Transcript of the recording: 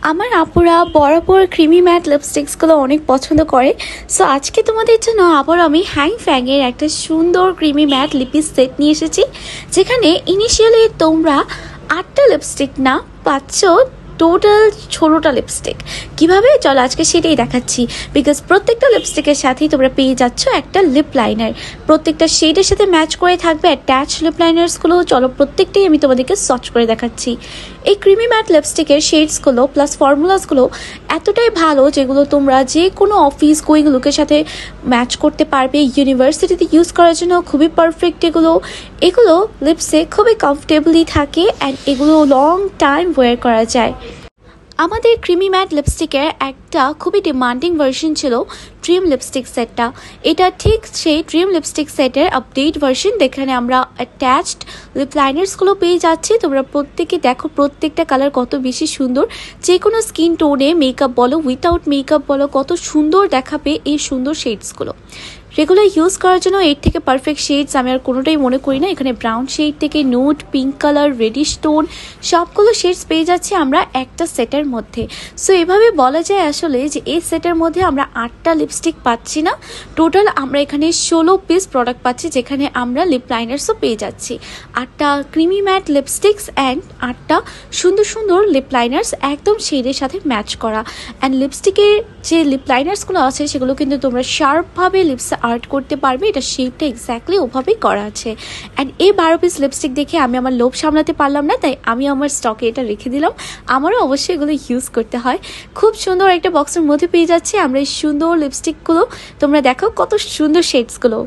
আমার আপুরা বরাবর ক্রিমি ম্যাট লিপস্টিক্সগুলো অনেক পছন্দ করে। সো আজকে তোমাদের জন্য আবার আমি হ্যাং ফ্যাংয়ের একটা সুন্দর ক্রিমি ম্যাট লিপিস সেট নিয়ে এসেছি, যেখানে ইনিশিয়ালি তোমরা 8টা লিপস্টিক না পাচ্ছ টোটাল 16টা লিপস্টিক। কিভাবে চলো আজকে সেটাই দেখাচ্ছি, বিকজ প্রত্যেকটা লিপস্টিকের সাথেই তোমরা পেয়ে যাচ্ছ একটা লিপ লাইনার। প্রত্যেকটা শেডের সাথে ম্যাচ করে থাকবে অ্যাটাচ লিপ লাইনার্সগুলো। চলো প্রত্যেকটাই আমি তোমাদেরকে সচ করে দেখাচ্ছি। এই ক্রিমি ম্যাট লিপস্টিকের শেডসগুলো প্লাস ফর্মুলাসগুলো এতটাই ভালো, যেগুলো তোমরা যে কোনো অফিস গোয়িং লুকের সাথে ম্যাচ করতে পারবে। ইউনিভার্সিটিতে ইউজ করার জন্য খুবই পারফেক্ট। এগুলো লিপসে খুবই কমফোর্টেবলি থাকে অ্যান্ড এগুলো লং টাইম ওয়্যার করা যায়। আমাদের ক্রিমি ম্যাট লিপস্টিকের একটা খুবই ডিমান্ডিং ভার্সন ছিল ড্রিম লিপস্টিক সেটটা। এটা ঠিক সেই ড্রিম লিপস্টিক সেটের আপডেট ভার্সন, যেখানে আমরা অ্যাটাচড লিপ লাইনার্সগুলো পেয়ে যাচ্ছি। তোমরা প্রত্যেকে দেখো প্রত্যেকটা কালার কত বেশি সুন্দর। যে কোনো স্কিন টোনে মেকআপ বলো উইথাউট মেকআপ বলো কত সুন্দর দেখাবে এই সুন্দর শেডসগুলো। রেগুলার ইউজ করার জন্য এর থেকে পারফেক্ট শেডস আমি আর কোনোটাই মনে করি না। এখানে ব্রাউন শেড থেকে nude, pink colour, reddish tone সবগুলো শেডস পেয়ে যাচ্ছি আমরা একটা সেটের মধ্যে। সো এভাবে বলা যায় আসলে যে এই সেটের মধ্যে আমরা 8টা লিপস্টিক পাচ্ছি না, টোটাল আমরা এখানে 16 পিস প্রোডাক্ট পাচ্ছি, যেখানে আমরা লিপ লাইনার্সও পেয়ে যাচ্ছি। 8টা ক্রিমি ম্যাট লিপস্টিক্স অ্যান্ড 8টা সুন্দর সুন্দর লিপ লাইনার্স একদম শেডের সাথে ম্যাচ করা। অ্যান্ড লিপস্টিকের যে লিপ লাইনার্সগুলো আছে সেগুলো কিন্তু তোমরা শার্পভাবে লিপসে আর্ট করতে পারবে। এটা শেপটা এক্স্যাক্টলি ওভাবেই করা আছে। অ্যান্ড এই 12 পিস লিপস্টিক দেখে আমি আমার লোভ সামলাতে পারলাম না, তাই আমি আমার স্টকে এটা রেখে দিলাম। আমারও অবশ্যই এগুলো ইউজ করতে হয়। খুব সুন্দর একটা বক্সের মধ্যে পেয়ে যাচ্ছি আমরা এই সুন্দর লিপস্টিকগুলো। তোমরা দেখো কত সুন্দর শেডসগুলো।